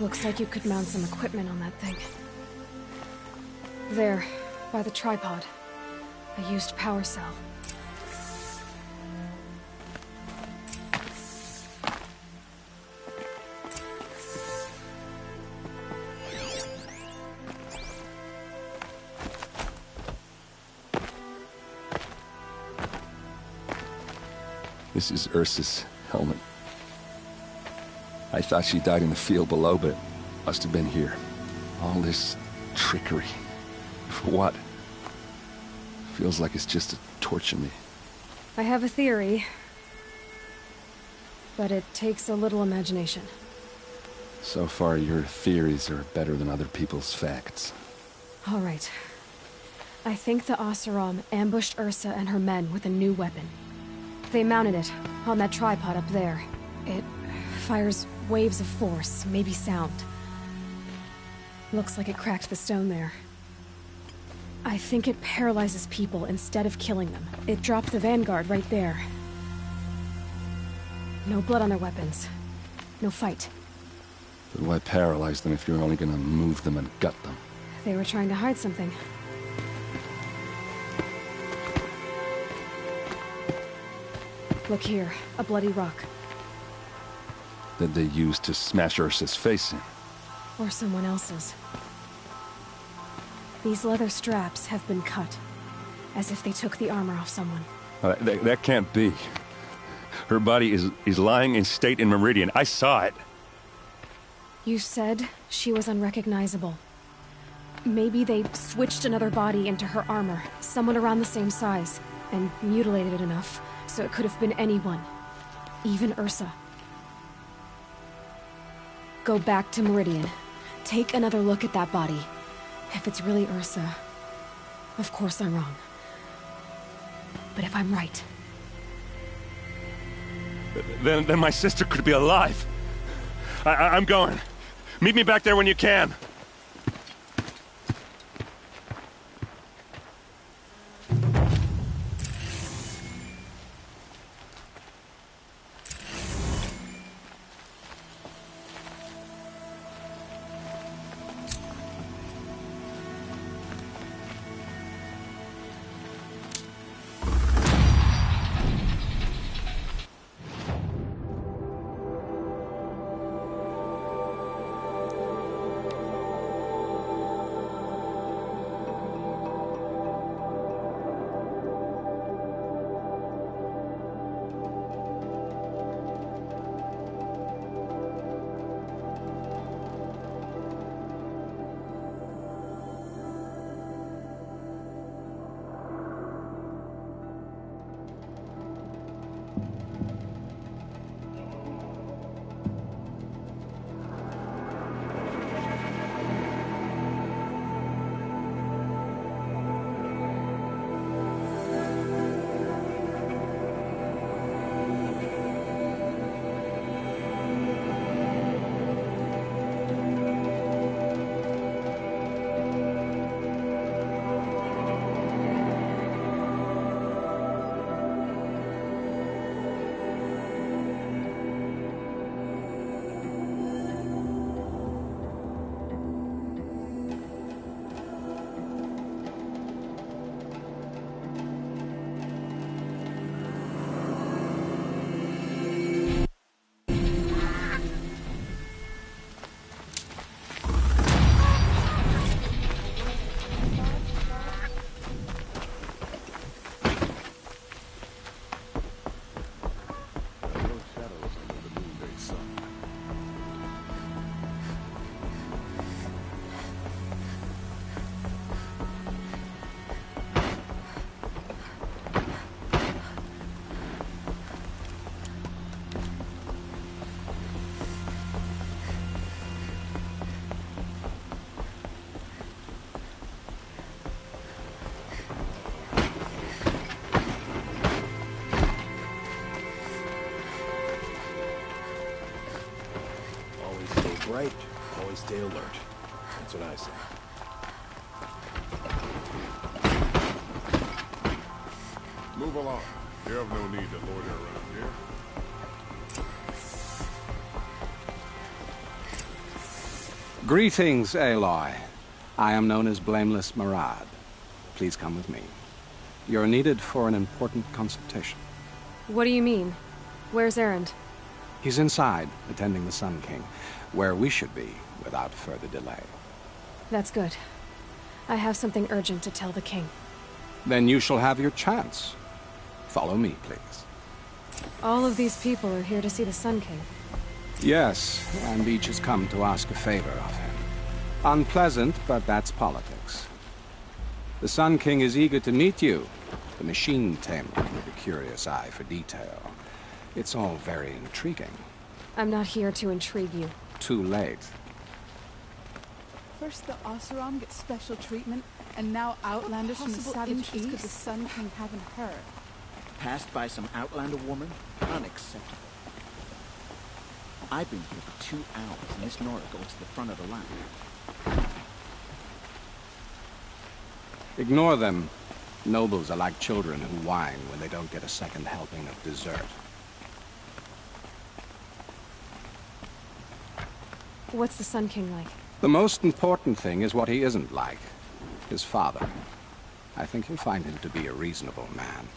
Looks like you could mount some equipment on that thing. There, by the tripod. A used power cell. This is Ursa's helmet. I thought she died in the field below, but it must have been here. All this trickery. For what? Feels like it's just to torture me. I have a theory, but it takes a little imagination. So far, your theories are better than other people's facts. All right. I think the Oseram ambushed Ursa and her men with a new weapon. They mounted it on that tripod up there. It fires waves of force, maybe sound. Looks like it cracked the stone there. I think it paralyzes people instead of killing them. It dropped the Vanguard right there. No blood on their weapons. No fight. But why paralyze them if you're only gonna move them and gut them? They were trying to hide something. Look here, a bloody rock. That they used to smash Ursa's face in. Or someone else's. These leather straps have been cut, as if they took the armor off someone. That can't be. Her body is lying in state in Meridian. I saw it. You said she was unrecognizable. Maybe they switched another body into her armor, someone around the same size, and mutilated it enough, so it could have been anyone. Even Ursa. Go back to Meridian. Take another look at that body. If it's really Ursa, of course I'm wrong. But if I'm right... Then my sister could be alive. I'm going. Meet me back there when you can. Right, always stay alert. That's what I say. Move along. You have no need to loiter around here. Greetings, Aloy. I am known as Blameless Marad. Please come with me. You're needed for an important consultation. What do you mean? Where's Erend? He's inside, attending the Sun King, where we should be without further delay. That's good. I have something urgent to tell the king. Then you shall have your chance. Follow me, please. All of these people are here to see the Sun King. Yes, and each has come to ask a favor of him. Unpleasant, but that's politics. The Sun King is eager to meet you, the machine tamer with a curious eye for detail. It's all very intriguing. I'm not here to intrigue you. Too late. First the Oseram gets special treatment, and now Outlanders from the Savage East could the Sun King haven't heard. Passed by some Outlander woman? Unacceptable. I've been here for 2 hours, and Miss Nora goes to the front of the line. Ignore them. Nobles are like children who whine when they don't get a second helping of dessert. What's the Sun King like? The most important thing is what he isn't like. His father. I think you'll find him to be a reasonable man.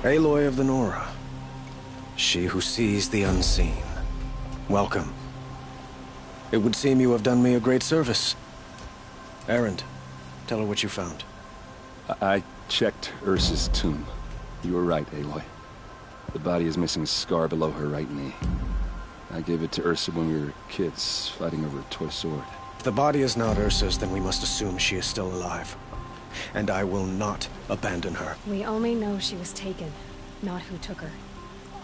Aloy of the Nora. She who sees the unseen. Welcome. It would seem you have done me a great service. Erend, tell her what you found. I checked Ursa's tomb. You were right, Aloy. The body is missing a scar below her right knee. I gave it to Ursa when we were kids, fighting over a toy sword. If the body is not Ursa's, then we must assume she is still alive. And I will not abandon her. We only know she was taken, not who took her.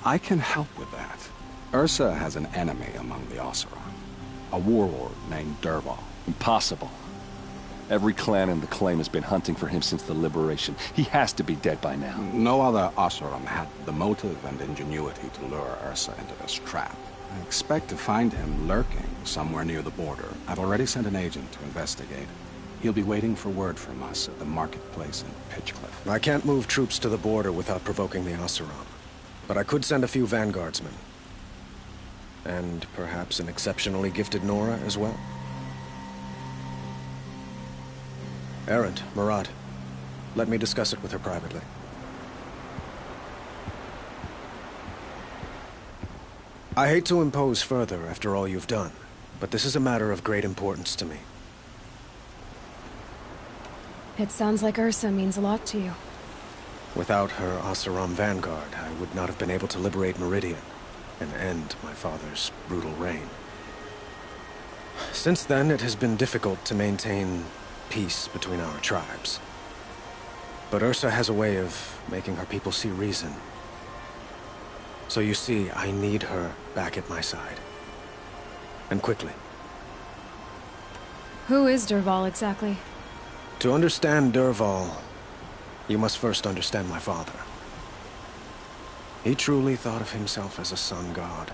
I can help with that. Ursa has an enemy among the Oseram. A warlord named Dervahl. Impossible. Every clan in the Claim has been hunting for him since the Liberation. He has to be dead by now. No other Oseram had the motive and ingenuity to lure Ursa into this trap. I expect to find him lurking somewhere near the border. I've already sent an agent to investigate. He'll be waiting for word from us at the marketplace in Pitchcliff. I can't move troops to the border without provoking the Oseram. But I could send a few vanguardsmen. And perhaps an exceptionally gifted Nora as well. Erend, Marad, let me discuss it with her privately. I hate to impose further after all you've done, but this is a matter of great importance to me. It sounds like Ursa means a lot to you. Without her Oseram vanguard, I would not have been able to liberate Meridian and end my father's brutal reign. Since then, it has been difficult to maintain peace between our tribes. But Ursa has a way of making her people see reason. So you see, I need her back at my side. And quickly. Who is Dervahl exactly? To understand Dervahl, you must first understand my father. He truly thought of himself as a sun god.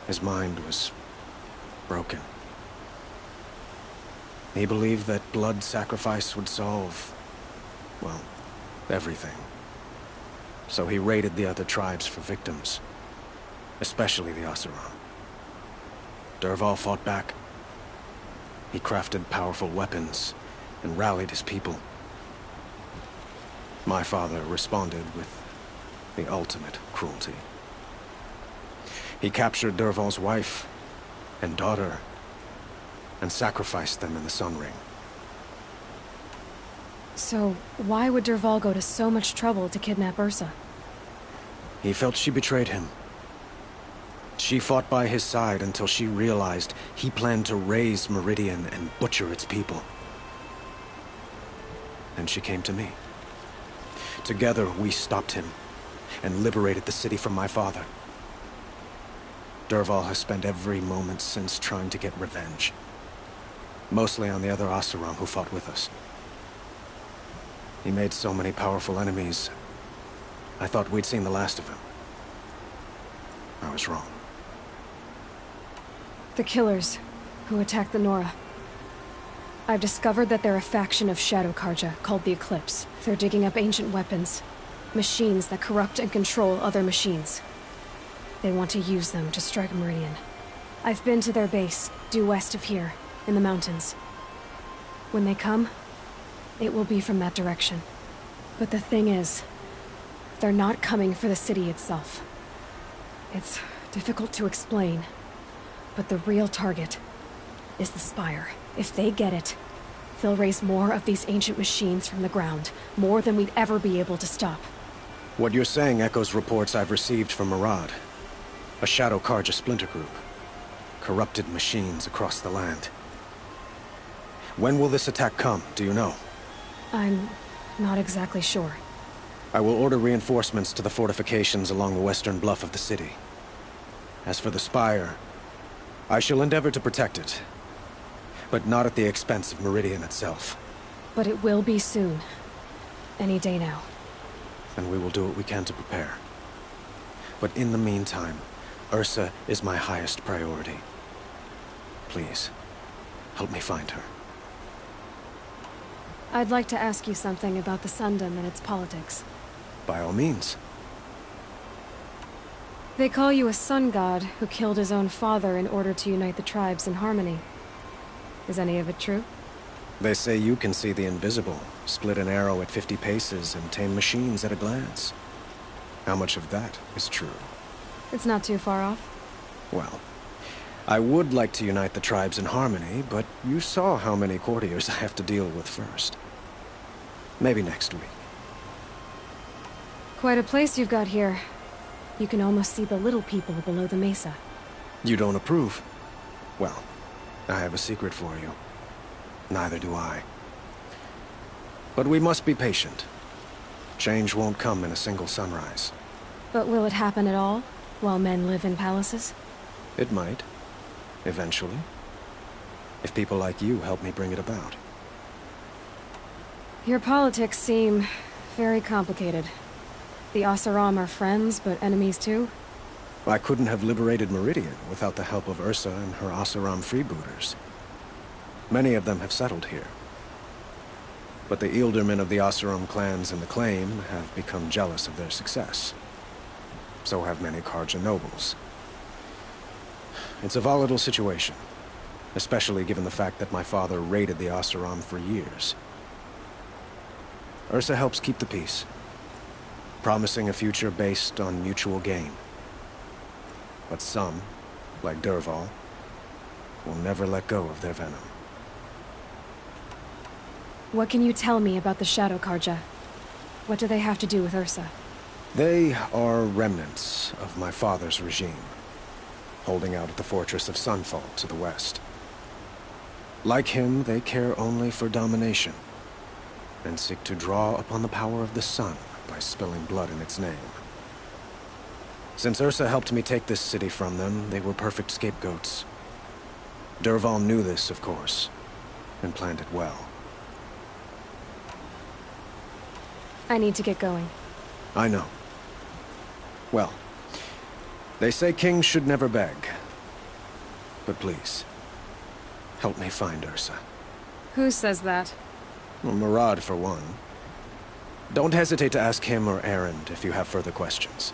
His mind was broken. He believed that blood sacrifice would solve, well, everything. So he raided the other tribes for victims, especially the Oseram. Dervahl fought back. He crafted powerful weapons and rallied his people. My father responded with the ultimate cruelty. He captured Dervahl's wife and daughter and sacrificed them in the Sun Ring. So, why would Dervahl go to so much trouble to kidnap Ursa? He felt she betrayed him. She fought by his side until she realized he planned to raise Meridian and butcher its people. Then she came to me. Together, we stopped him and liberated the city from my father. Dervahl has spent every moment since trying to get revenge. Mostly on the other Oseram who fought with us. He made so many powerful enemies, I thought we'd seen the last of him. I was wrong. The Killers, who attacked the Nora. I've discovered that they're a faction of Shadow Carja, called the Eclipse. They're digging up ancient weapons. Machines that corrupt and control other machines. They want to use them to strike Meridian. I've been to their base, due west of here, in the mountains. When they come, it will be from that direction. But the thing is, they're not coming for the city itself. It's difficult to explain, but the real target is the Spire. If they get it, they'll raise more of these ancient machines from the ground, more than we'd ever be able to stop. What you're saying echoes reports I've received from Murad. A Shadow Carja splinter group. Corrupted machines across the land. When will this attack come, do you know? I'm not exactly sure. I will order reinforcements to the fortifications along the western bluff of the city. As for the Spire, I shall endeavor to protect it. But not at the expense of Meridian itself. But it will be soon. Any day now. And we will do what we can to prepare. But in the meantime, Ursa is my highest priority. Please, help me find her. I'd like to ask you something about the Sundom and its politics. By all means. They call you a sun god who killed his own father in order to unite the tribes in harmony. Is any of it true? They say you can see the invisible, split an arrow at 50 paces, and tame machines at a glance. How much of that is true? It's not too far off. Well, I would like to unite the tribes in harmony, but you saw how many courtiers I have to deal with first. Maybe next week. Quite a place you've got here. You can almost see the little people below the mesa. You don't approve? Well, I have a secret for you. Neither do I. But we must be patient. Change won't come in a single sunrise. But will it happen at all, while men live in palaces? It might. Eventually. If people like you help me bring it about. Your politics seem very complicated. The Oseram are friends, but enemies too? I couldn't have liberated Meridian without the help of Ursa and her Oseram freebooters. Many of them have settled here. But the Ealdormen of the Oseram clans in the Claim have become jealous of their success. So have many Carja nobles. It's a volatile situation, especially given the fact that my father raided the Oseram for years. Ursa helps keep the peace, promising a future based on mutual gain. But some, like Dervahl, will never let go of their venom. What can you tell me about the Shadow Carja? What do they have to do with Ursa? They are remnants of my father's regime, holding out at the fortress of Sunfall to the west. Like him, they care only for domination, and seek to draw upon the power of the sun by spilling blood in its name. Since Ursa helped me take this city from them, they were perfect scapegoats. Dervahl knew this, of course, and planned it well. I need to get going. I know. Well, they say kings should never beg. But please, help me find Ursa. Who says that? Well, Murad, for one. Don't hesitate to ask him or Erend if you have further questions.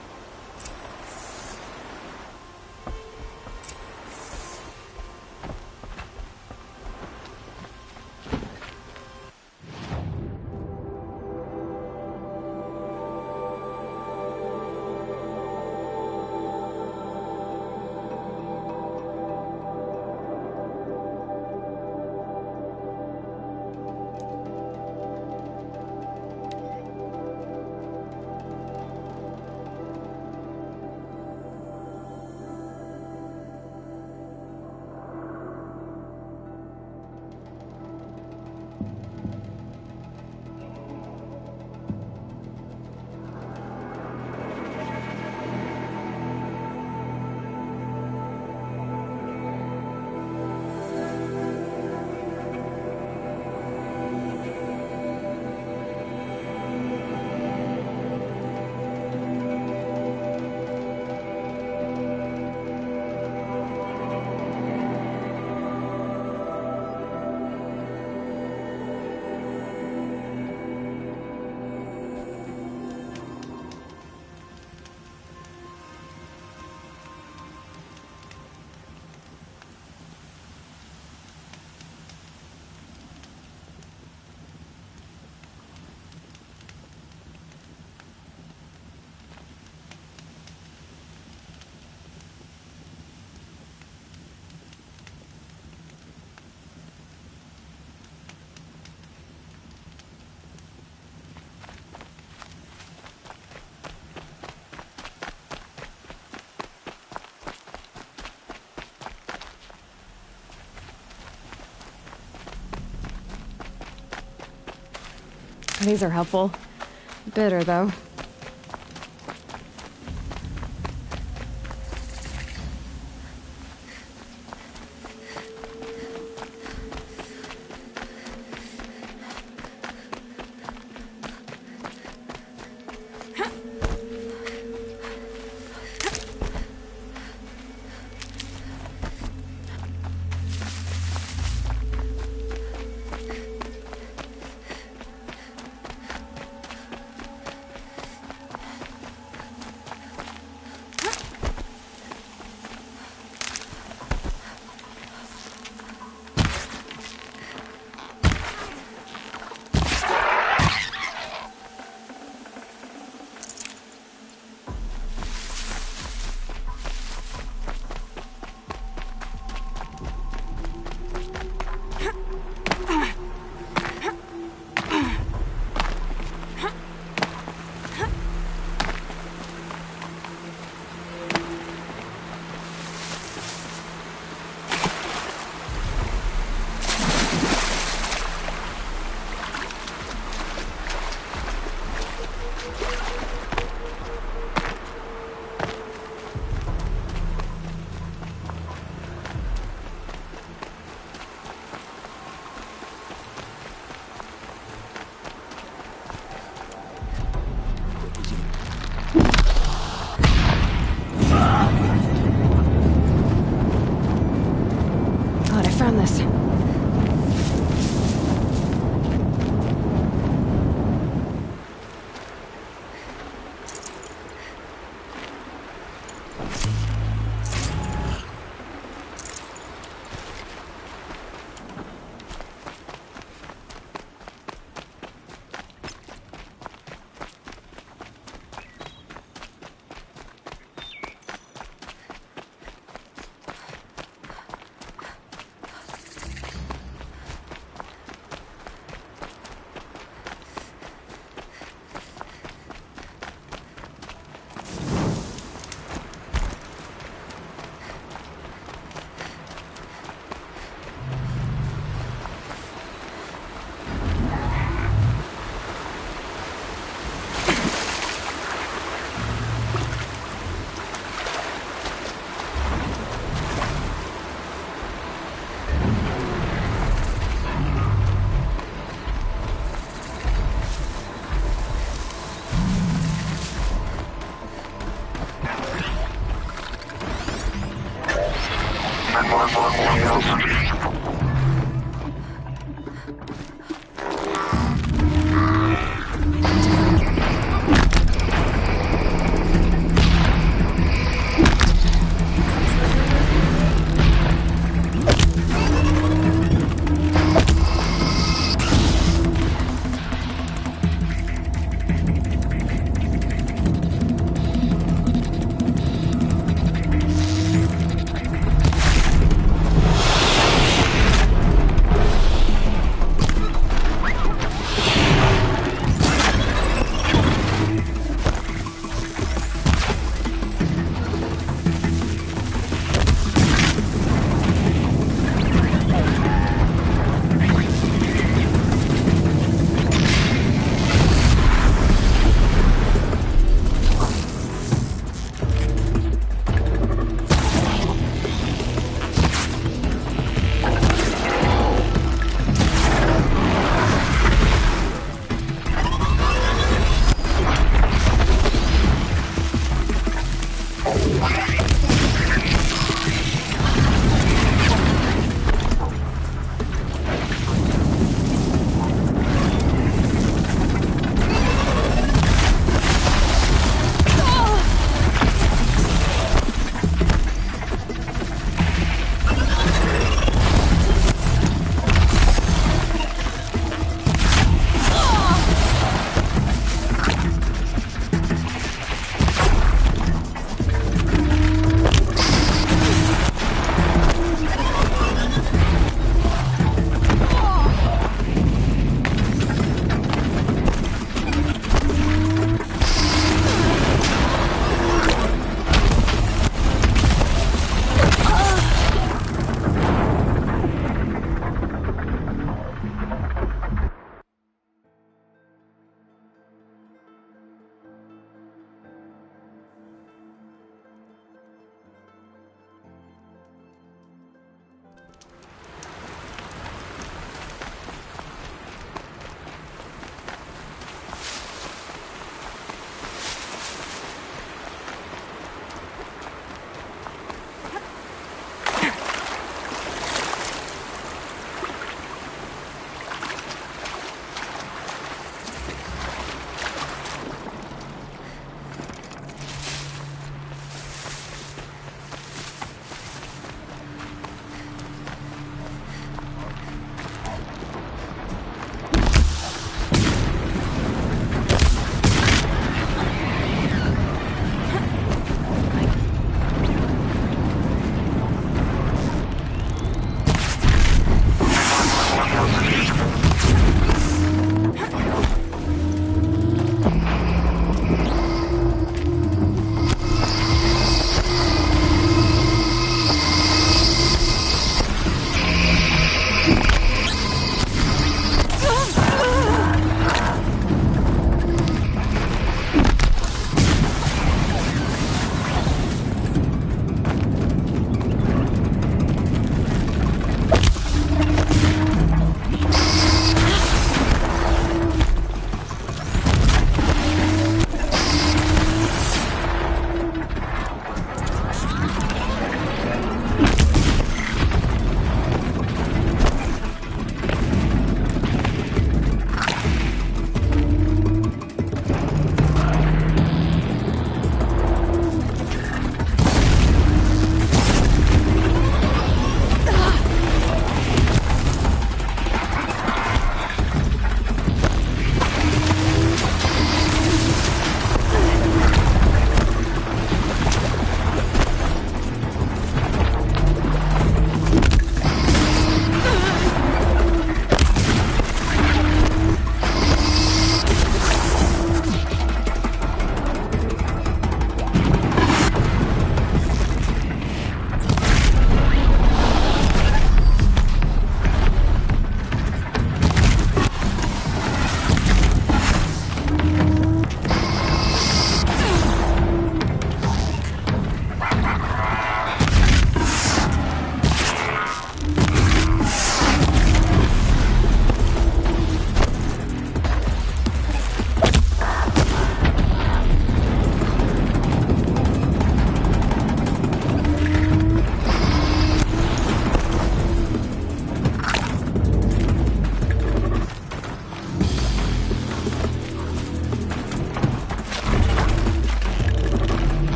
These are helpful. Bitter, though.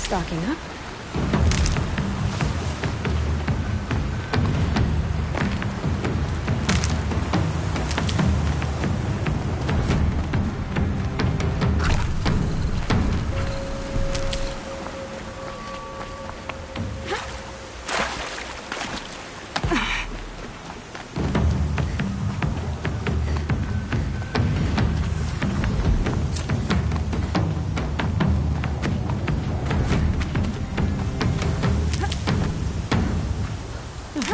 Stocking up.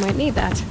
Might need that.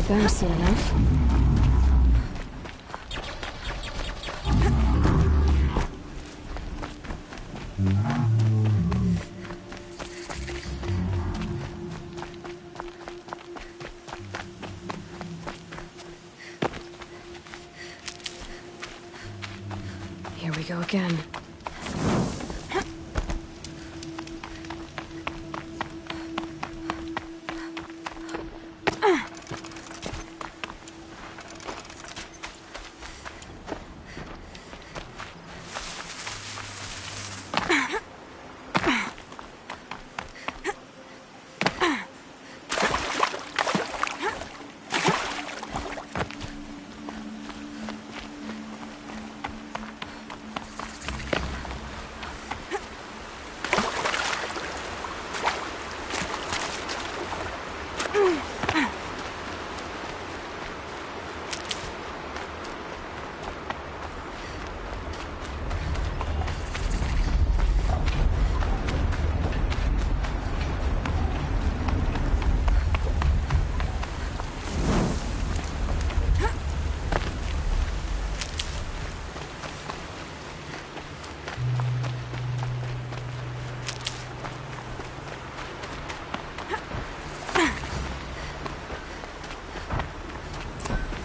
There soon enough. Here we go again.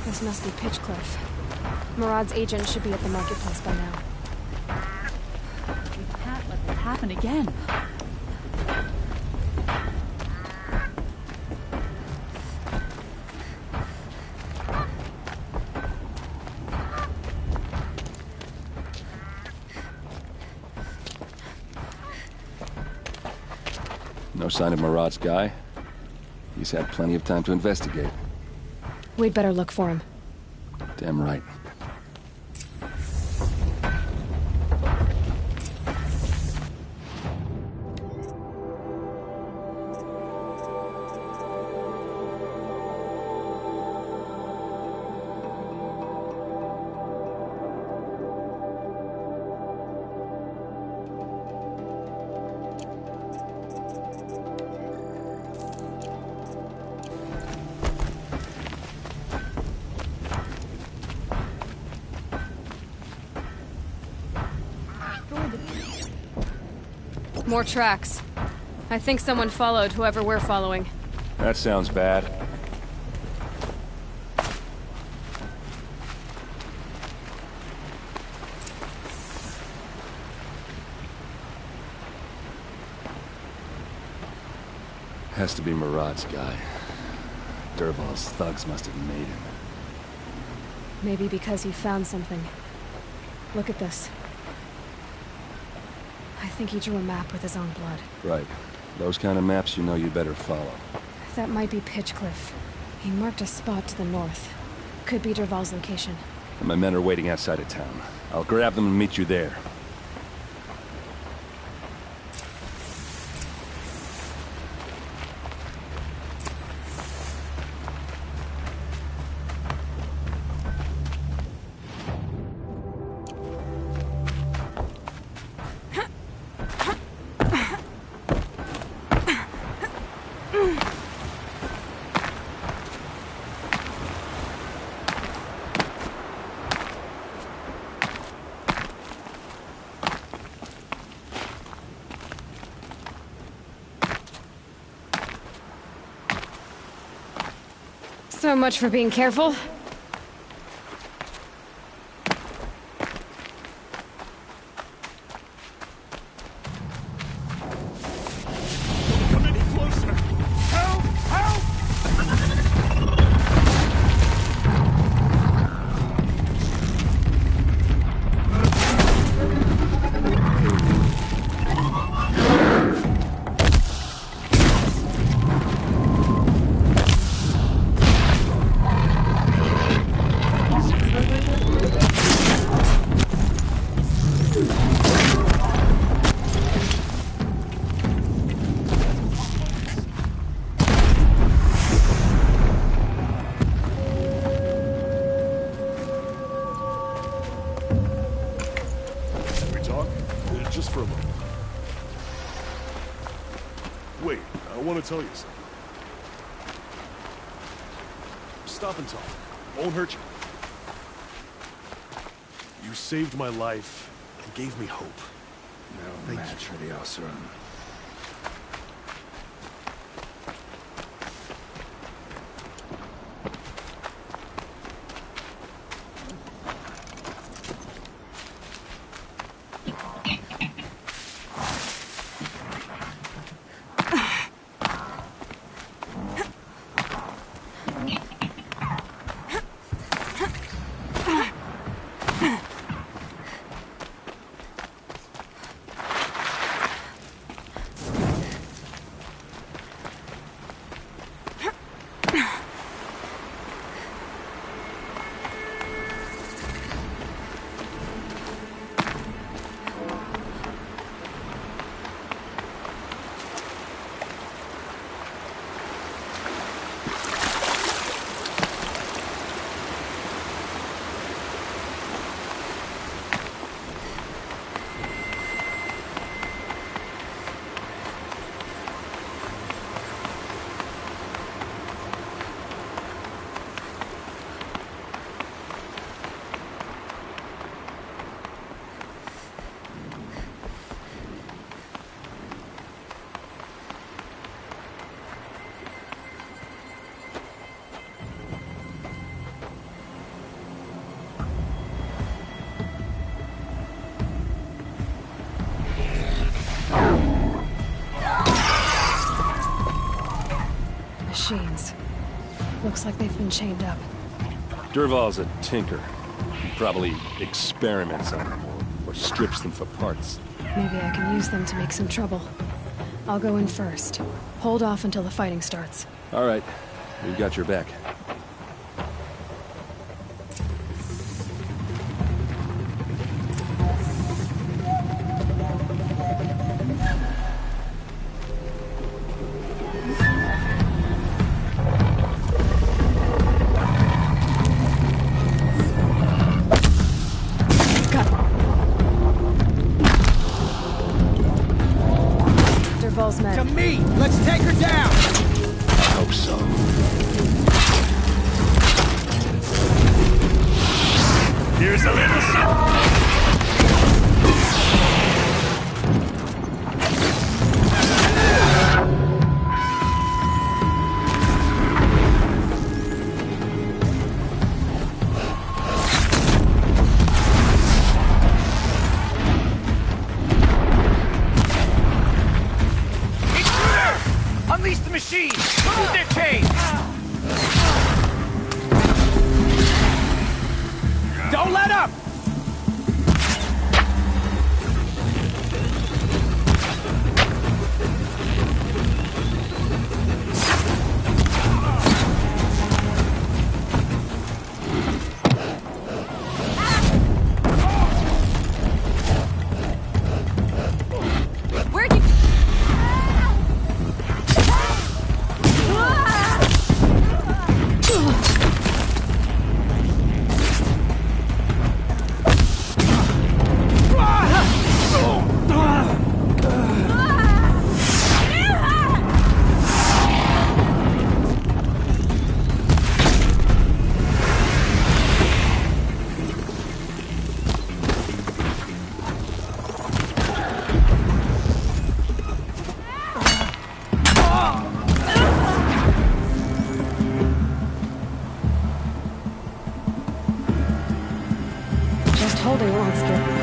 This must be Pitchcliff. Murad's agent should be at the marketplace by now. We can't let this happen again. No sign of Murad's guy? He's had plenty of time to investigate. We'd better look for him. Damn right. More tracks. I think someone followed whoever we're following. That sounds bad. Has to be Murad's guy. Dervahl's thugs must have made him. Maybe because he found something. Look at this. I think he drew a map with his own blood. Right. Those kind of maps you know you better follow. That might be Pitchcliff. He marked a spot to the north. Could be Dervahl's location. And my men are waiting outside of town. I'll grab them and meet you there. So much for being careful. Come any closer! Help! Help! Just for a moment. Wait, I want to tell you something. Stop and talk. Won't hurt you. You saved my life and gave me hope. No match for the Oseram. Machines. Looks like they've been chained up. Dervahl's a tinker. He probably experiments on them or strips them for parts. Maybe I can use them to make some trouble. I'll go in first. Hold off until the fighting starts. All right. We've got your back. Dervahl's men. To me! Let's take her down! I hope so. Here's a little Unleash the machine! holding won't skip.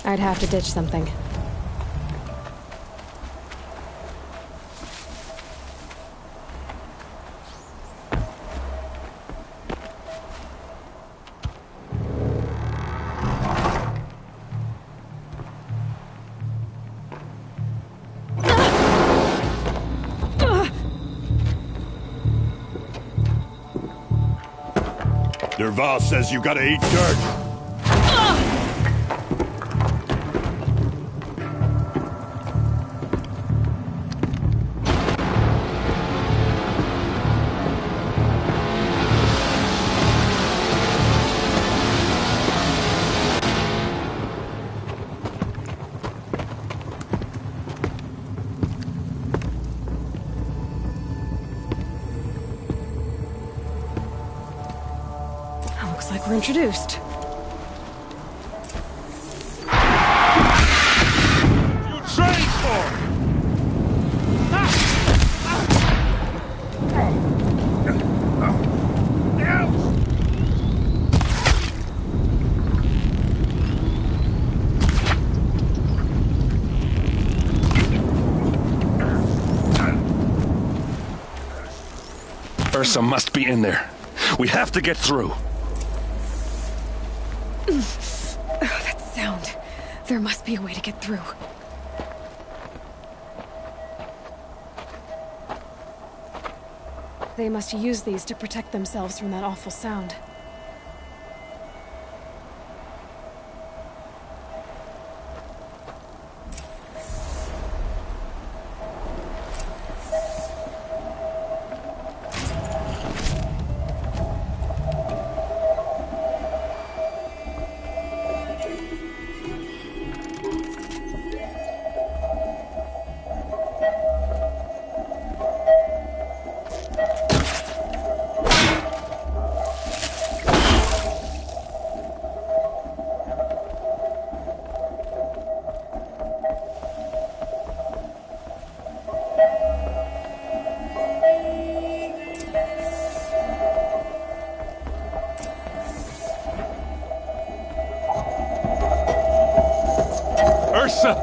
I'd have to ditch something. Dervahl says you gotta eat dirt. Looks like we're introduced. You trained for it! Ursa must be in there. We have to get through. Oh, that sound. There must be a way to get through. They must use these to protect themselves from that awful sound. Ursa!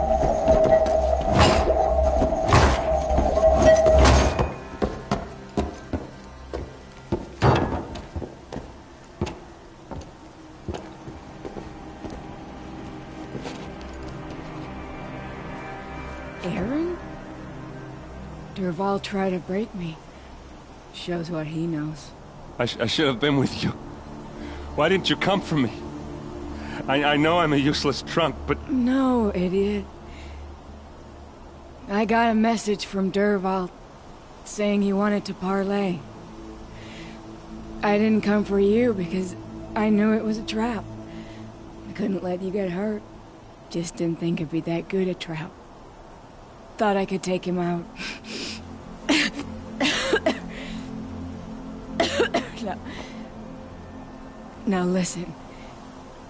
Aaron? Dervahl tried to break me. Shows what he knows. I should have been with you. Why didn't you come for me? I know I'm a useless trunk, but... No, idiot. I got a message from Dervahl saying he wanted to parlay. I didn't come for you because I knew it was a trap. I couldn't let you get hurt. Just didn't think it'd be that good a trap. Thought I could take him out. Now listen.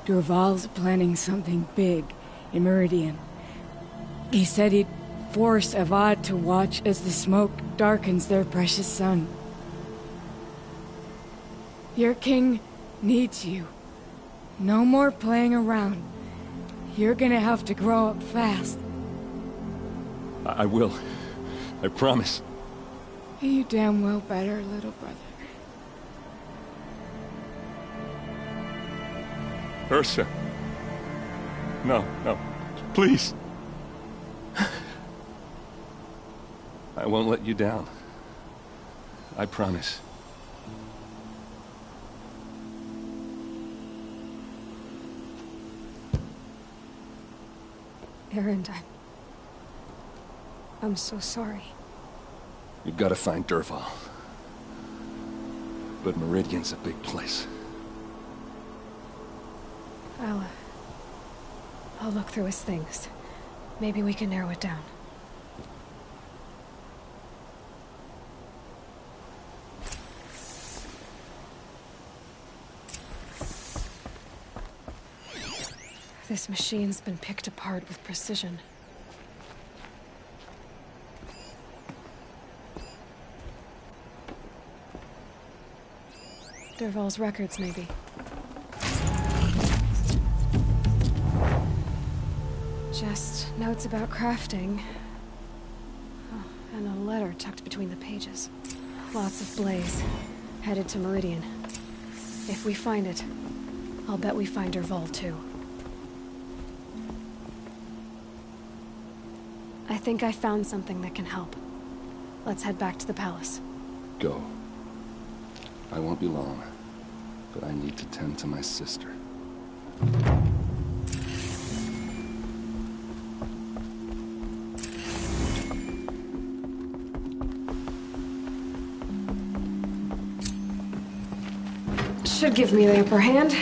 Dervahl's planning something big in Meridian. He said he'd force Avad to watch as the smoke darkens their precious sun. Your king needs you. No more playing around. You're gonna have to grow up fast. I will. I promise. You damn well better, little brother. Ursa. No, no. Please. I won't let you down. I promise. Aaron, I'm so sorry. You've got to find Dervahl. But Meridian's a big place. I'll look through his things. Maybe we can narrow it down. This machine's been picked apart with precision. Dervahl's records, maybe. Just notes about crafting. Oh, and a letter tucked between the pages. Lots of blaze. Headed to Meridian. If we find it, I'll bet we find Dervahl too. I think I found something that can help. Let's head back to the palace. Go. I won't be long, but I need to tend to my sister. Should give me the upper hand.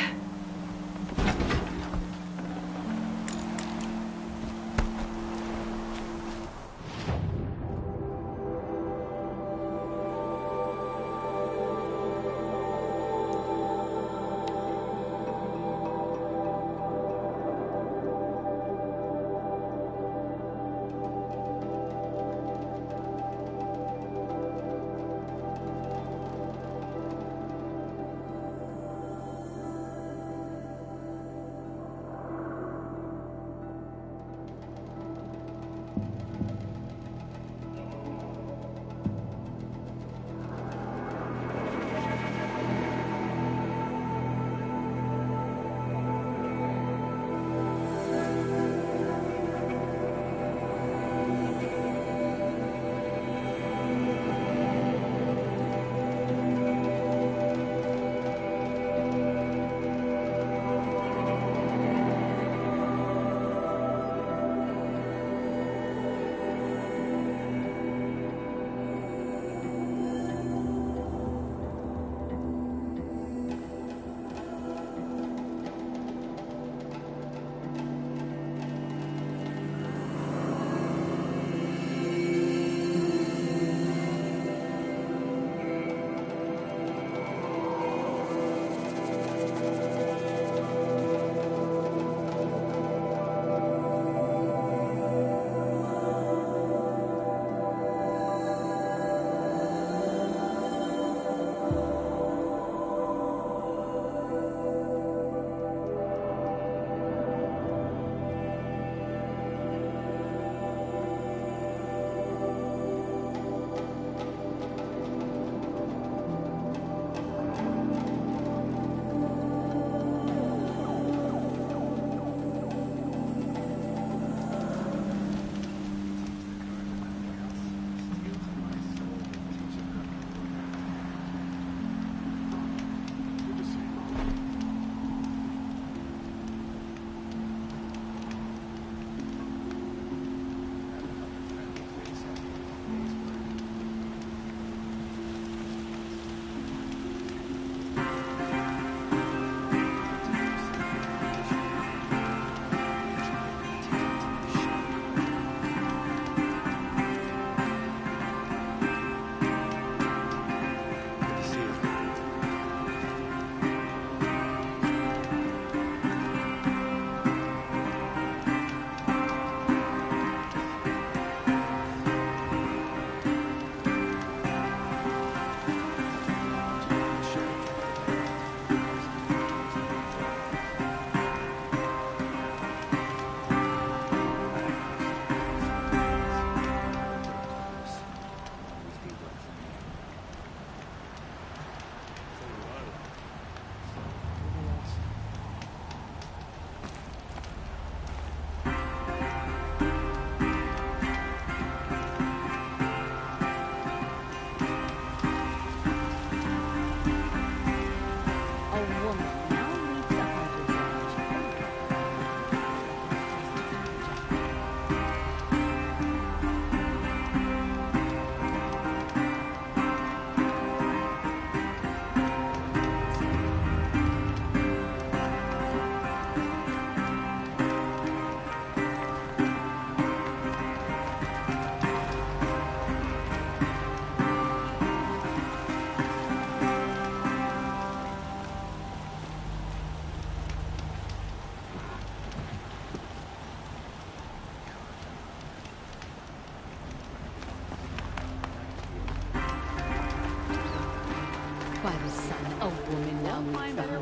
son, a woman now moved for her.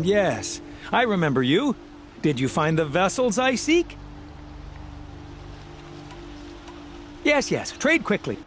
Yes. I remember you. Did you find the vessels I seek? Yes, yes. Trade quickly.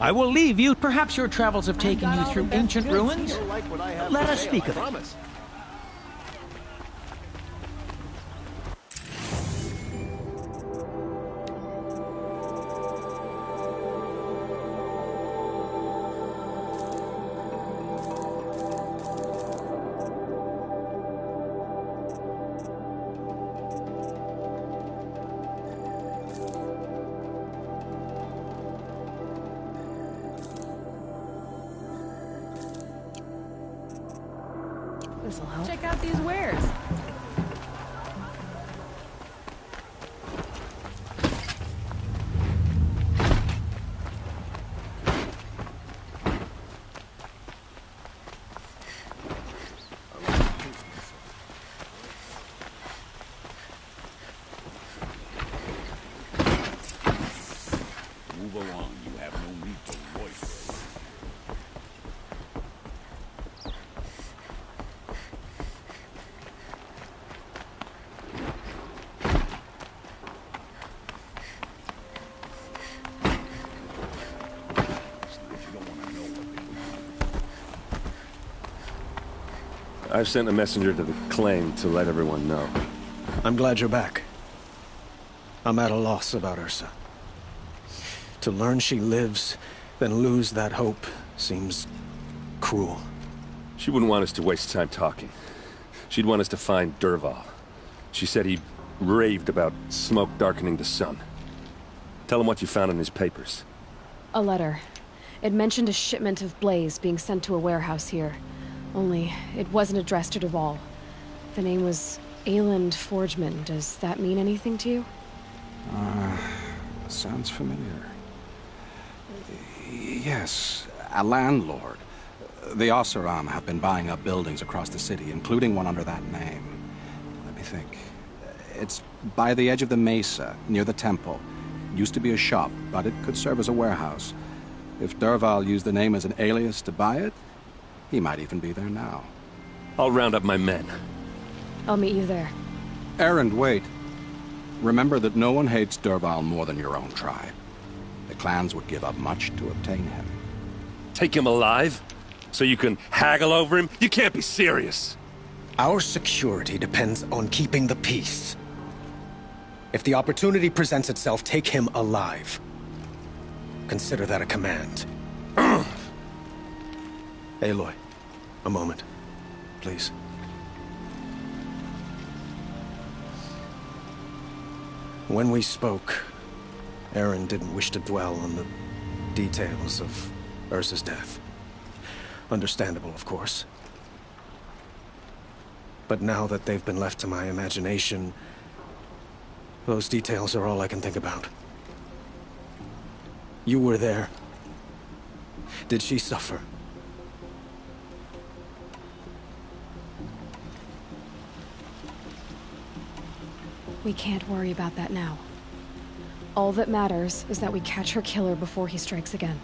I will leave you. Perhaps your travels have taken you through ancient ruins. Let us speak of it. This'll help. Check out these wares. Move along. You have no need to loiter. I've sent a messenger to the claim to let everyone know. I'm glad you're back. I'm at a loss about Ursa. To learn she lives, then lose that hope, seems cruel. She wouldn't want us to waste time talking. She'd want us to find Dervahl. She said he raved about smoke darkening the sun. Tell him what you found in his papers. A letter. It mentioned a shipment of blaze being sent to a warehouse here. Only, it wasn't addressed to Dervahl. The name was Ayland Forgeman. Does that mean anything to you? Sounds familiar. Yes, a landlord. The Oseram have been buying up buildings across the city, including one under that name. Let me think. It's by the edge of the mesa, near the temple. Used to be a shop, but it could serve as a warehouse. If Dervahl used the name as an alias to buy it, he might even be there now. I'll round up my men. I'll meet you there. Erend, wait. Remember that no one hates Dervahl more than your own tribe. The clans would give up much to obtain him. Take him alive? So you can haggle over him? You can't be serious! Our security depends on keeping the peace. If the opportunity presents itself, take him alive. Consider that a command. Aloy, a moment, please. When we spoke, Erend didn't wish to dwell on the details of Ursa's death. Understandable, of course. But now that they've been left to my imagination, those details are all I can think about. You were there. Did she suffer? We can't worry about that now. All that matters is that we catch her killer before he strikes again.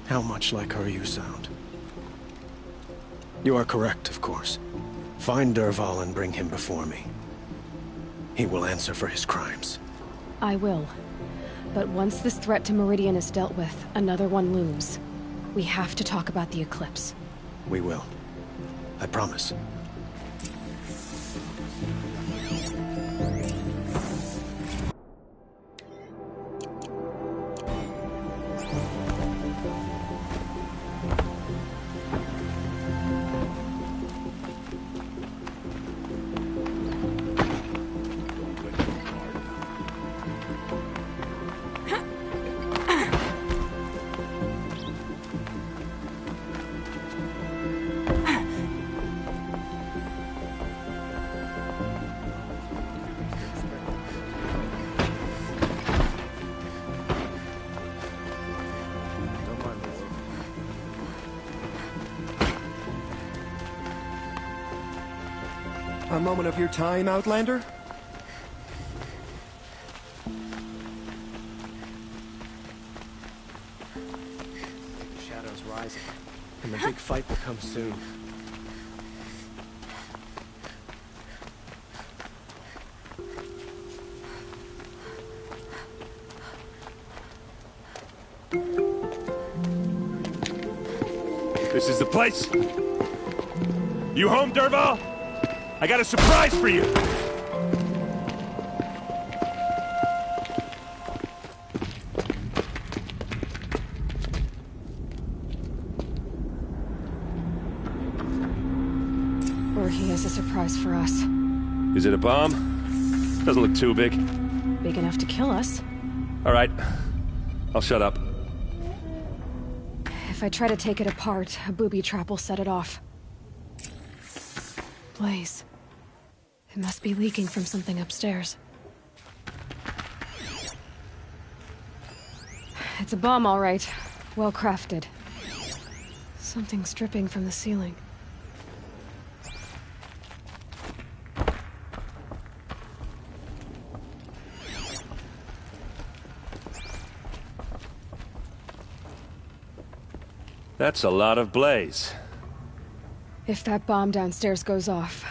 How much like her you sound. You are correct, of course. Find Dervahl and bring him before me. He will answer for his crimes. I will. But once this threat to Meridian is dealt with, another one looms. We have to talk about the eclipse. We will. I promise. A moment of your time, Outlander? The shadow's rising, and the big fight will come soon. This is the place. You home, Dervahl? I got a surprise for you. Or he has a surprise for us. Is it a bomb? Doesn't look too big. Big enough to kill us. All right. I'll shut up. If I try to take it apart, a booby trap will set it off. Blaze. It must be leaking from something upstairs. It's a bomb, all right. Well crafted. Something's dripping from the ceiling. That's a lot of blaze. If that bomb downstairs goes off,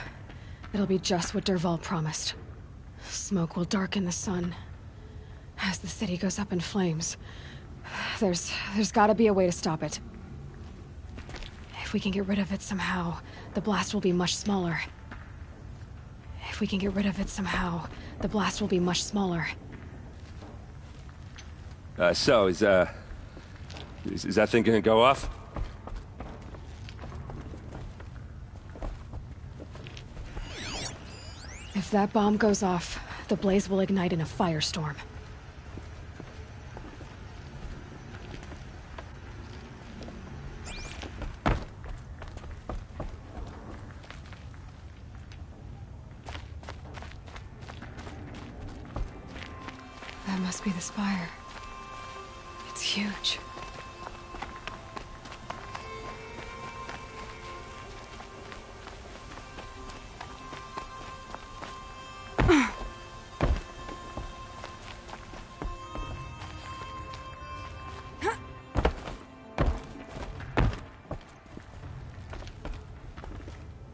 it'll be just what Dervahl promised. Smoke will darken the sun. As the city goes up in flames, there's gotta be a way to stop it. If we can get rid of it somehow, the blast will be much smaller. If we can get rid of it somehow, the blast will be much smaller. So, is that thing gonna go off? If that bomb goes off, the blaze will ignite in a firestorm. That must be the spire. It's huge.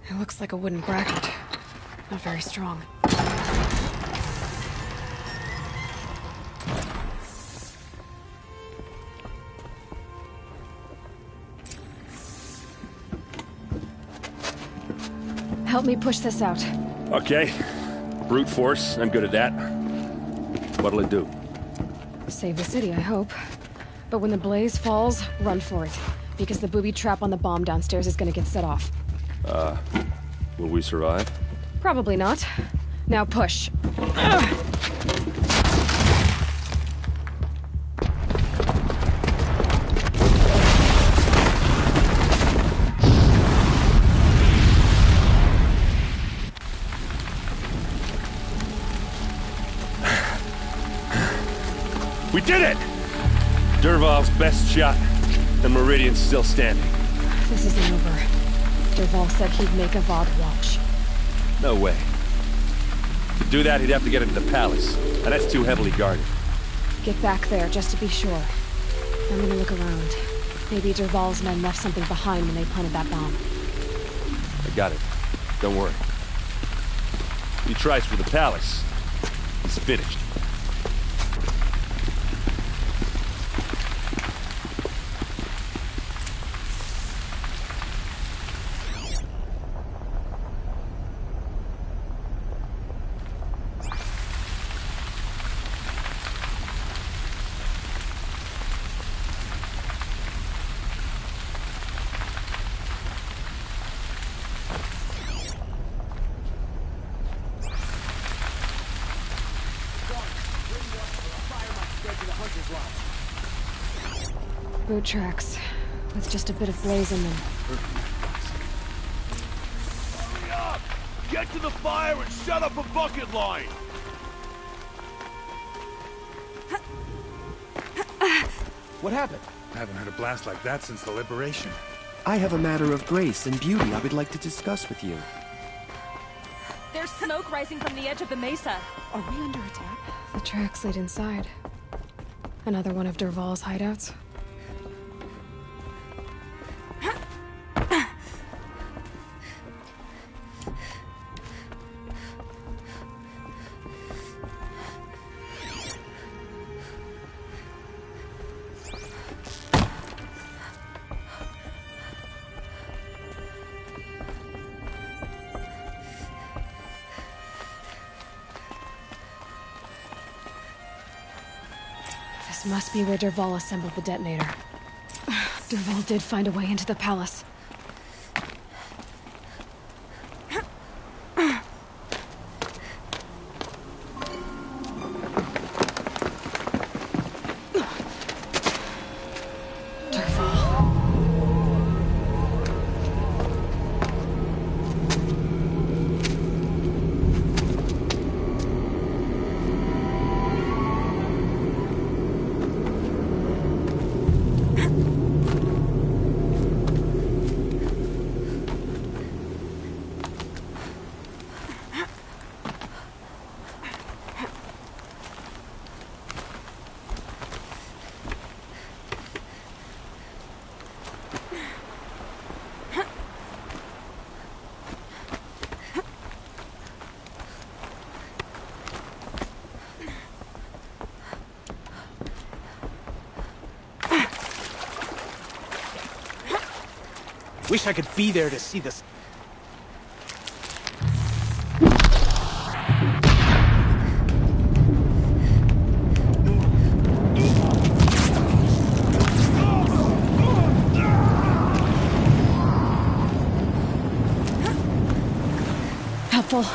It looks like a wooden bracket. Not very strong. Help me push this out. Okay. Brute force, I'm good at that. What'll it do? Save the city, I hope. But when the blaze falls, run for it. Because the booby trap on the bomb downstairs is gonna get set off. Will we survive? Probably not. Now push. We did it! Dervahl's best shot. The Meridian's still standing. This isn't over. Dervahl said he'd make Avad watch. No way. To do that, he'd have to get into the palace. And that's too heavily guarded. Get back there, just to be sure. I'm gonna look around. Maybe Dervahl's men left something behind when they planted that bomb. I got it. Don't worry. He tries for the palace. He's finished. Boot tracks, with just a bit of blaze in them. Hurry up! Get to the fire and set up a bucket line! What happened? I haven't heard a blast like that since the liberation. I have a matter of grace and beauty I would like to discuss with you. There's smoke rising from the edge of the mesa. Are we under attack? The tracks lead inside. Another one of Dervahl's hideouts. This must be where Dervahl assembled the detonator. Dervahl did find a way into the palace. Wish I could be there to see this. Helpful.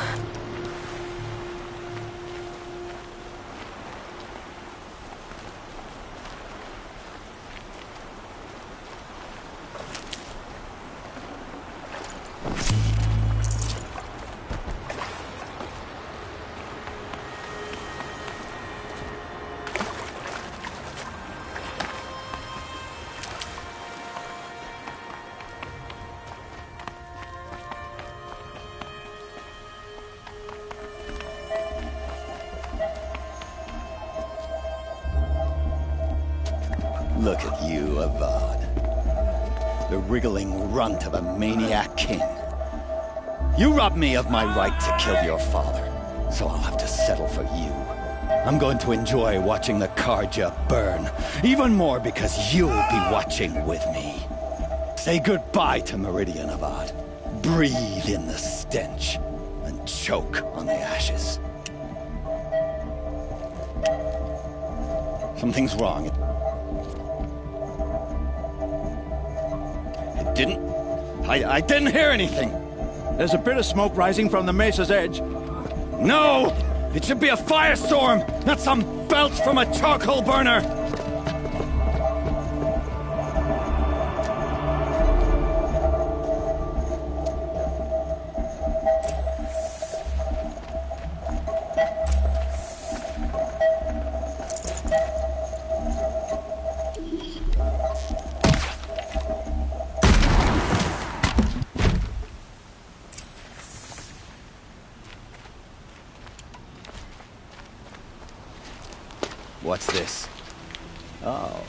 Look at you, Avad. The wriggling runt of a maniac king. You robbed me of my right to kill your father, so I'll have to settle for you. I'm going to enjoy watching the Carja burn, even more because you'll be watching with me. Say goodbye to Meridian, Avad. Breathe in the stench, and choke on the ashes. Something's wrong. I didn't hear anything. There's a bit of smoke rising from the mesa's edge. No! It should be a firestorm, not some belch from a charcoal burner! What's this? Oh.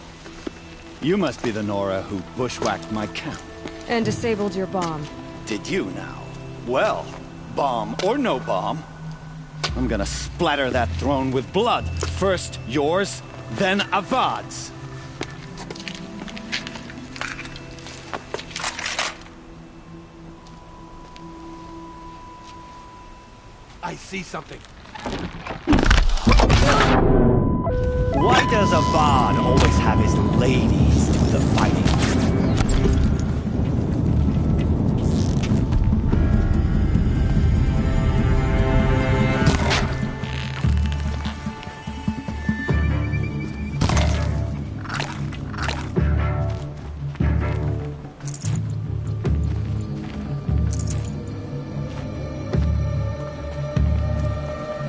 You must be the Nora who bushwhacked my camp. And disabled your bomb. Did you now? Well, bomb or no bomb, I'm gonna splatter that throne with blood. First yours, then Avad's. I see something. Why does Avad always have his ladies do the fighting?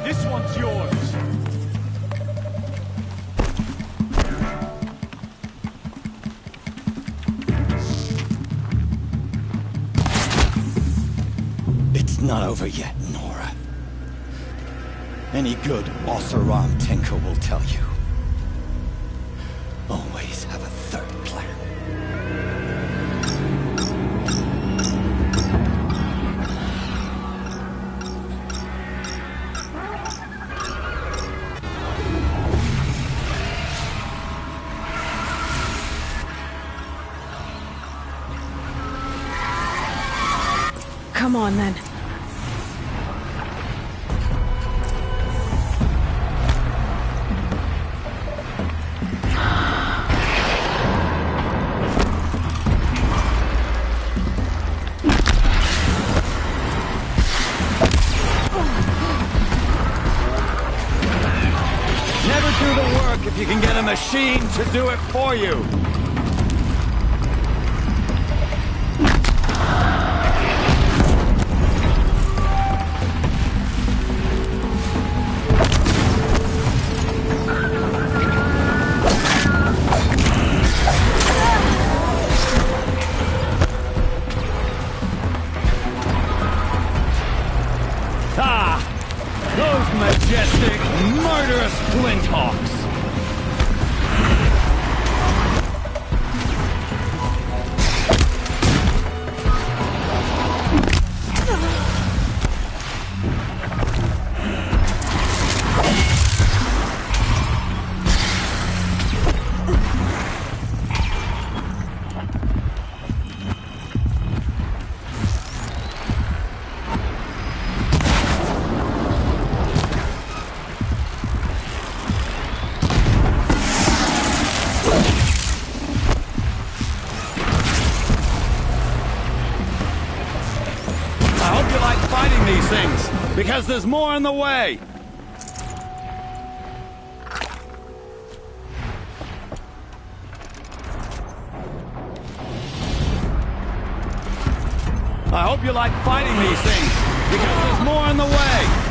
This one's yours. It's not over yet, Nora. Any good Oseram tinker will tell you. Always have a third plan. Come on, then. Never do the work if you can get a machine to do it for you. Majestic, murderous flinthawks! These things, because there's more in the way. I hope you like fighting these things, because there's more in the way.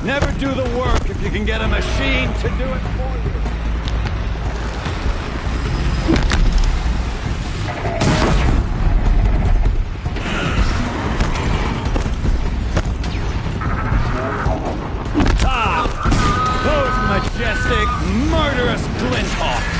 Never do the work if you can get a machine to do it for you. Ah! Those majestic, murderous flinthawks!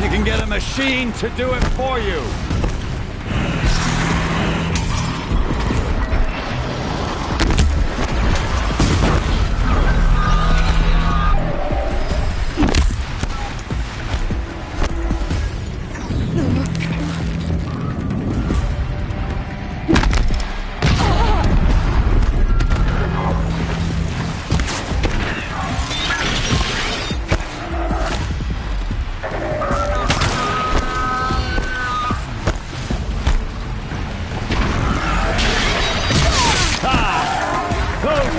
You can get a machine to do it for you.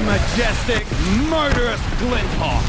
Majestic, murderous flinthawks!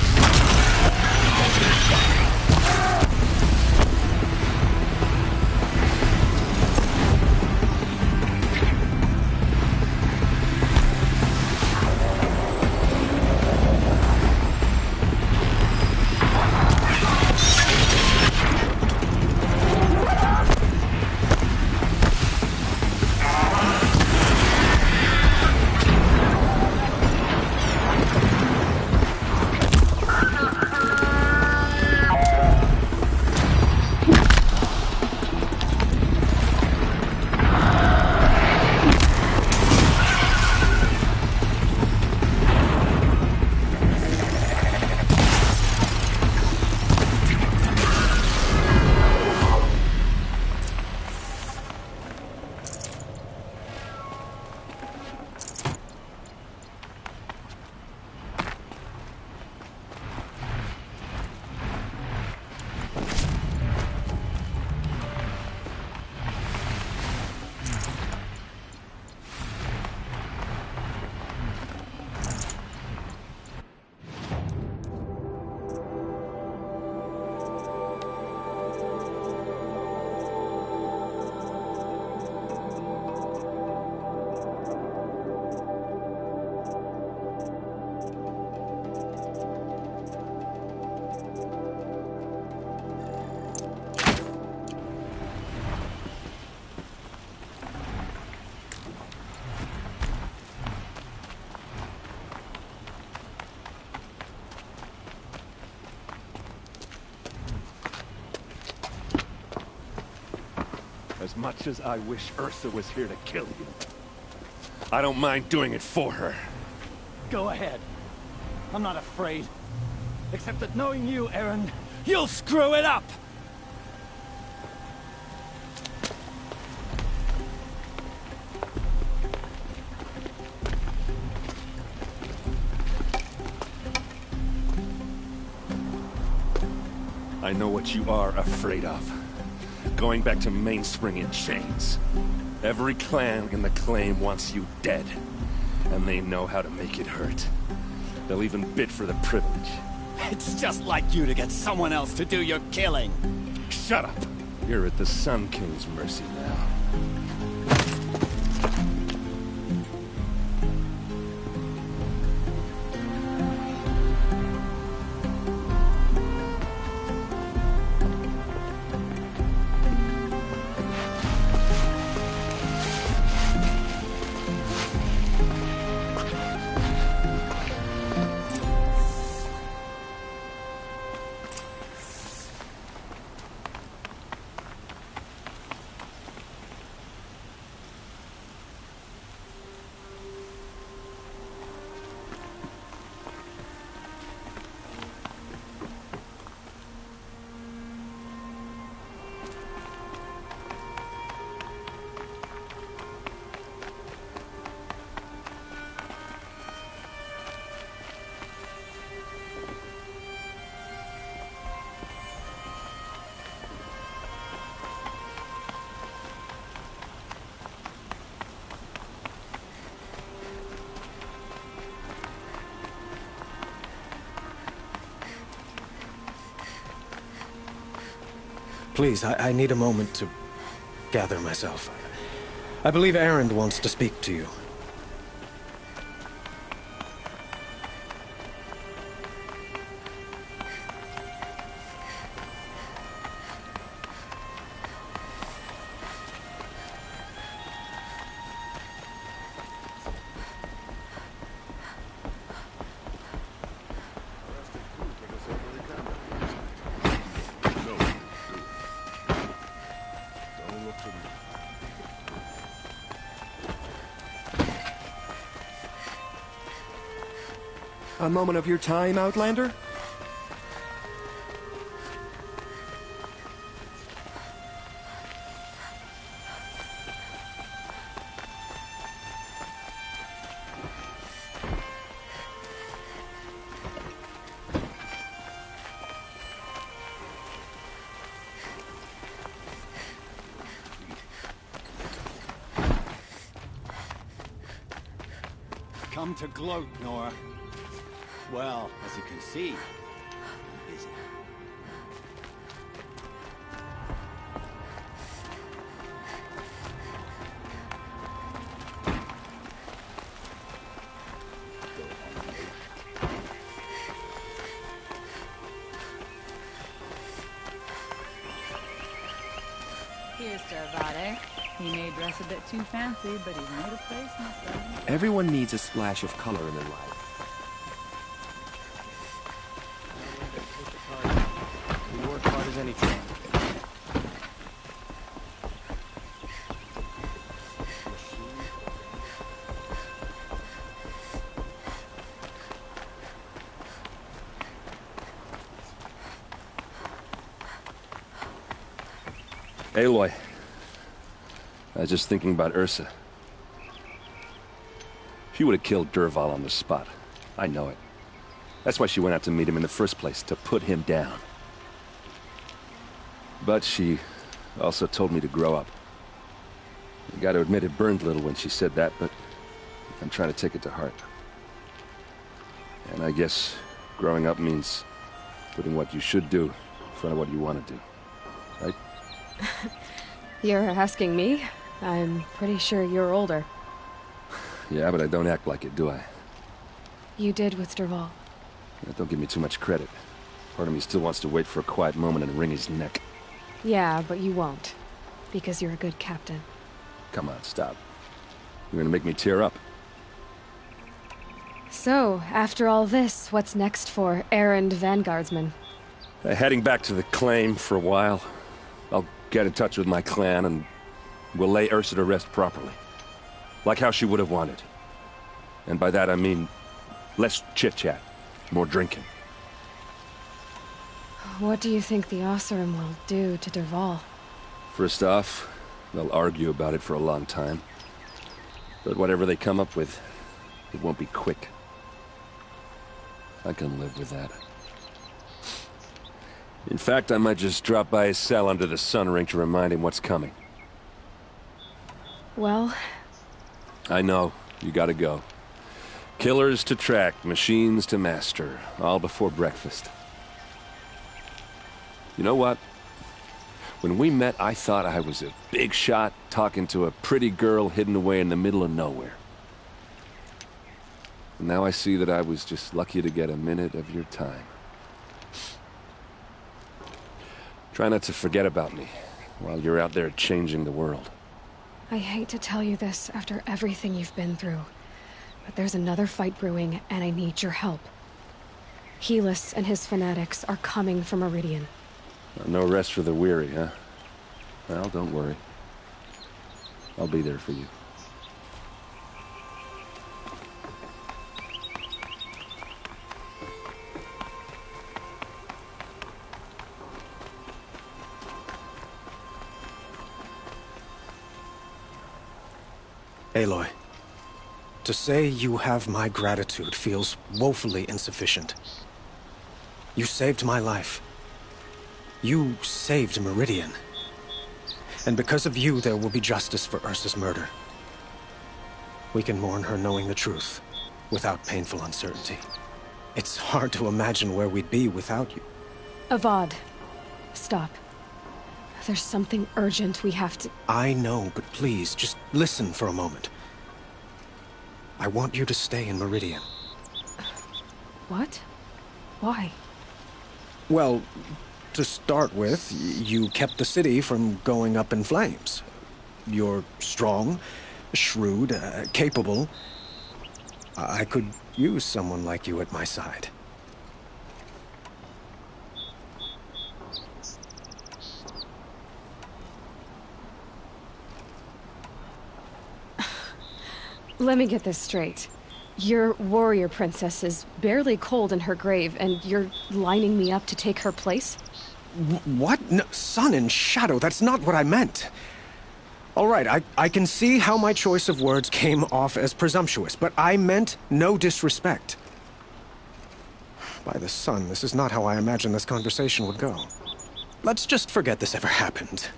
as much as I wish Ursa was here to kill you. I don't mind doing it for her. Go ahead. I'm not afraid. Except that knowing you, Erend, you'll screw it up! I know what you are afraid of. Going back to Mainspring in chains. Every clan in the Claim wants you dead. And they know how to make it hurt. They'll even bid for the privilege. It's just like you to get someone else to do your killing. Shut up! You're at the Sun King's mercy now. Please, I need a moment to gather myself. I believe Erend wants to speak to you. A moment of your time, Outlander? Come to gloat, Nora. Well, as you can see, I'm busy. Here's Dervade. He may dress a bit too fancy, but he's made a place in the sun. Everyone needs a splash of color in their life. We work hard as any train. Aloy. I was just thinking about Ursa. She would have killed Dervahl on the spot. I know it. That's why she went out to meet him in the first place, to put him down. But she also told me to grow up. I gotta admit it burned a little when she said that, but I'm trying to take it to heart. And I guess growing up means putting what you should do in front of what you want to do. Right? You're asking me? I'm pretty sure you're older. Yeah, but I don't act like it, do I? You did with Dervahl. Yeah, don't give me too much credit. Part of me still wants to wait for a quiet moment and wring his neck. Yeah, but you won't. Because you're a good captain. Come on, stop. You're gonna make me tear up. So, after all this, what's next for Erend Vanguardsman? Heading back to the Claim for a while. I'll get in touch with my clan and we'll lay Ursa to rest properly. Like how she would have wanted. And by that I mean, less chit-chat, more drinking. What do you think the Oseram will do to Dervahl? First off, they'll argue about it for a long time. But whatever they come up with, it won't be quick. I can live with that. In fact, I might just drop by his cell under the sun ring to remind him what's coming. Well... I know. You gotta go. Killers to track, machines to master. All before breakfast. You know what? When we met, I thought I was a big shot talking to a pretty girl hidden away in the middle of nowhere. And now I see that I was just lucky to get a minute of your time. Try not to forget about me while you're out there changing the world. I hate to tell you this after everything you've been through, but there's another fight brewing and I need your help. Helis and his fanatics are coming for Meridian. No rest for the weary, huh? Well, don't worry. I'll be there for you. Aloy, to say you have my gratitude feels woefully insufficient. You saved my life. You saved Meridian. And because of you, there will be justice for Ursa's murder. We can mourn her knowing the truth, without painful uncertainty. It's hard to imagine where we'd be without you. Avad, stop. There's something urgent we have to... I know, but please, just listen for a moment. I want you to stay in Meridian. What? Why? Well, to start with, you kept the city from going up in flames. You're strong, shrewd, capable. I could use someone like you at my side. Let me get this straight. Your warrior princess is barely cold in her grave, and you're lining me up to take her place? What? No, sun and shadow, that's not what I meant. All right, I can see how my choice of words came off as presumptuous, but I meant no disrespect. By the sun, this is not how I imagined this conversation would go. Let's just forget this ever happened.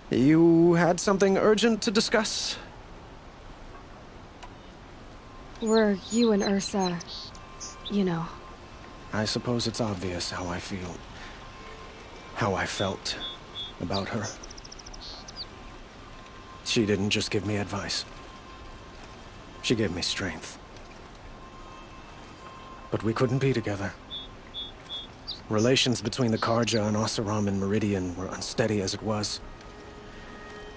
You had something urgent to discuss? Were you and Ursa, you know. I suppose it's obvious how I feel. How I felt about her. She didn't just give me advice. She gave me strength. But we couldn't be together. Relations between the Carja and Oseram and Meridian were unsteady as it was.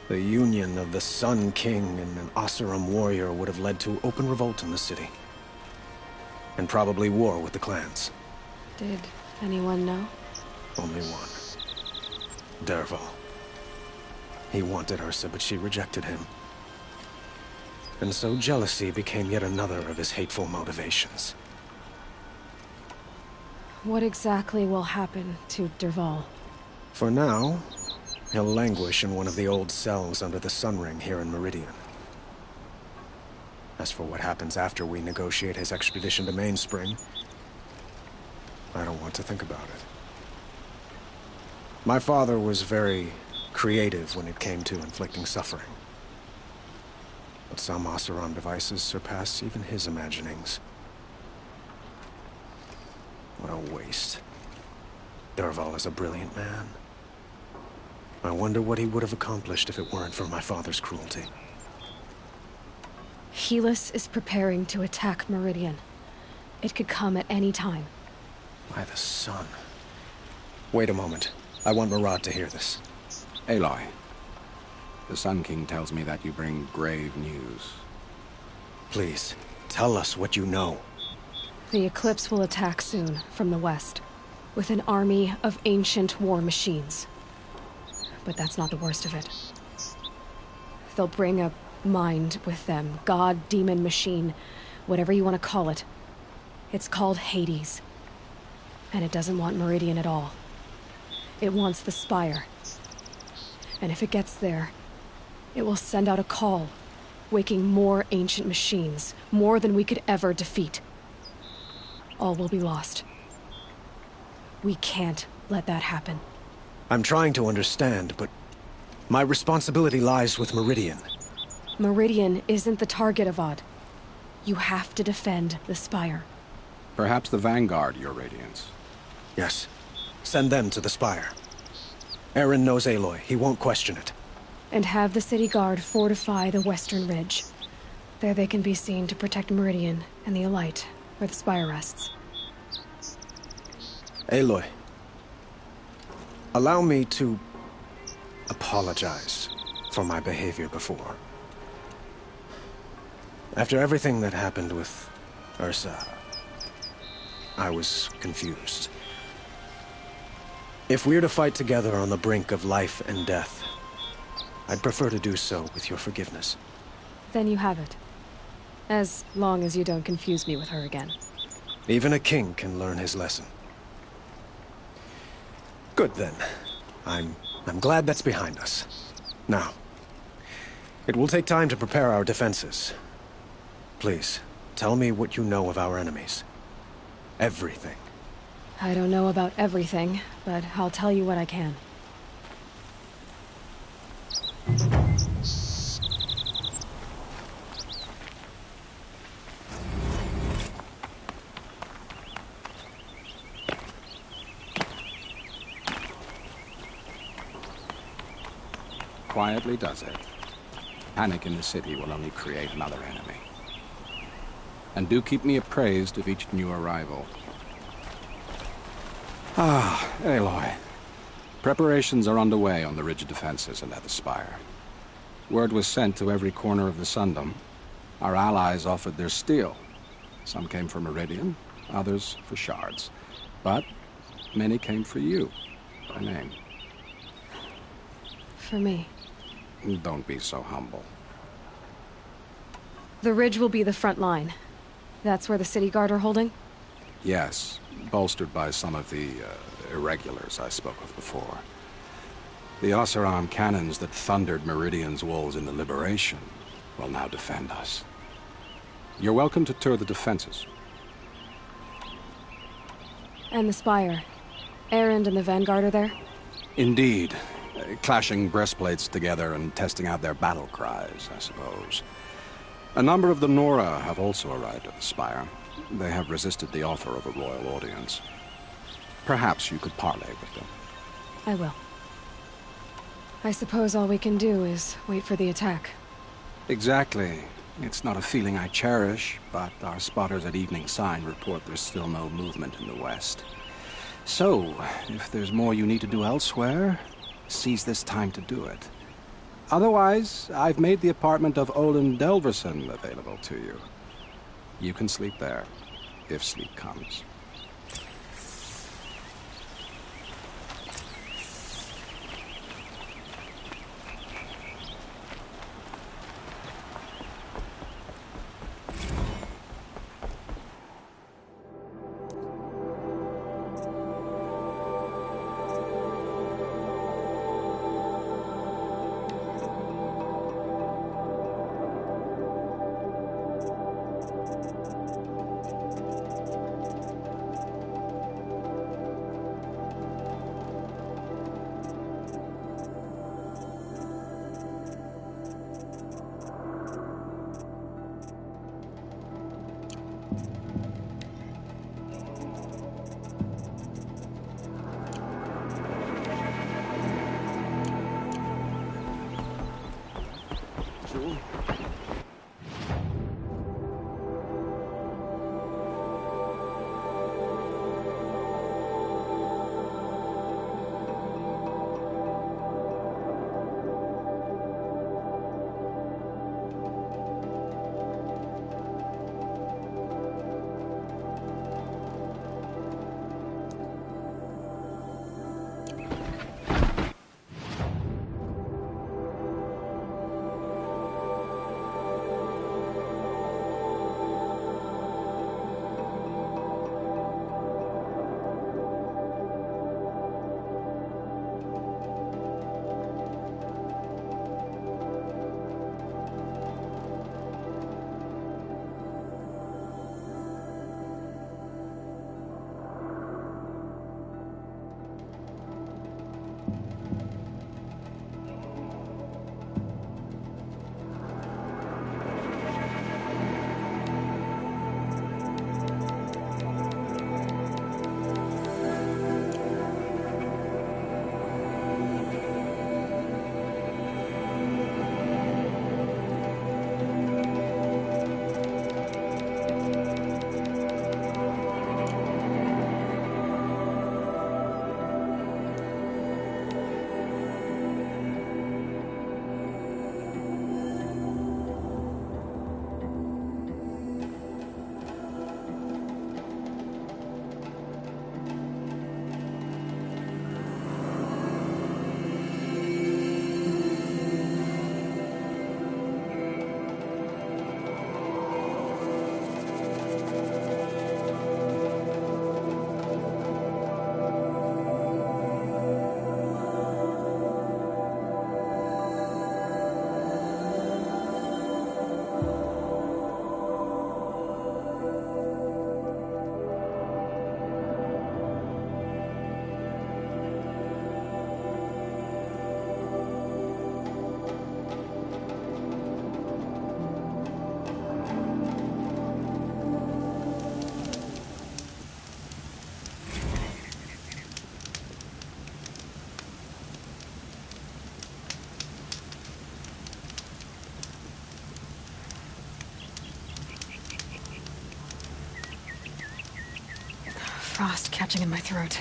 The union of the Sun King and an Oseram warrior would have led to open revolt in the city. And probably war with the clans. Did anyone know? Only one. Dervahl. He wanted Ursa, but she rejected him. And so jealousy became yet another of his hateful motivations. What exactly will happen to Dervahl? For now, he'll languish in one of the old cells under the Sun Ring here in Meridian. As for what happens after we negotiate his extradition to Mainspring, I don't want to think about it. My father was very creative when it came to inflicting suffering. But some Oseram devices surpass even his imaginings. What a waste. Dervahl is a brilliant man. I wonder what he would have accomplished if it weren't for my father's cruelty. Helis is preparing to attack Meridian. It could come at any time. By the sun. Wait a moment. I want Murad to hear this. Aloy, the Sun King tells me that you bring grave news. Please, tell us what you know. The Eclipse will attack soon, from the west, with an army of ancient war machines. But that's not the worst of it. they'll bring a mind with them. God, demon, machine, whatever you want to call it. It's called Hades. And it doesn't want Meridian at all. It wants the Spire. And if it gets there, it will send out a call, waking more ancient machines, more than we could ever defeat. All will be lost. We can't let that happen. I'm trying to understand, but my responsibility lies with Meridian. Meridian isn't the target, Avad. You have to defend the Spire. Perhaps the Vanguard, Your Radiance. Yes. Send them to the Spire. Eren knows Aloy. He won't question it. And have the City Guard fortify the Western Ridge. There they can be seen to protect Meridian and the Elite, where the Spire rests. Aloy. Allow me to apologize for my behavior before. After everything that happened with Ursa, I was confused. If we're to fight together on the brink of life and death, I'd prefer to do so with your forgiveness. Then you have it. As long as you don't confuse me with her again. Even a king can learn his lesson. Good then. I'm glad that's behind us. Now, it will take time to prepare our defenses. Please, tell me what you know of our enemies. Everything. I don't know about everything, but I'll tell you what I can. Quietly does it. Panic in the city will only create another enemy. And do keep me appraised of each new arrival. Ah, Aloy. Preparations are underway on the ridge defenses and at the Spire. Word was sent to every corner of the Sundom. Our allies offered their steel. Some came for Meridian, others for shards. But many came for you, by name. For me. Don't be so humble. The ridge will be the front line. That's where the City Guard are holding? Yes, bolstered by some of the irregulars I spoke of before. The Oseram cannons that thundered Meridian's walls in the Liberation will now defend us. You're welcome to tour the defenses. And the Spire. Erend and the Vanguard are there? Indeed. Clashing breastplates together and testing out their battle cries, I suppose. A number of the Nora have also arrived at the Spire. They have resisted the offer of a royal audience. Perhaps you could parley with them. I will. I suppose all we can do is wait for the attack. Exactly. It's not a feeling I cherish, but our spotters at Evening Sign report there's still no movement in the west. So, if there's more you need to do elsewhere, seize this time to do it. Otherwise, I've made the apartment of Olin Delverson available to you. You can sleep there, if sleep comes. frost catching in my throat.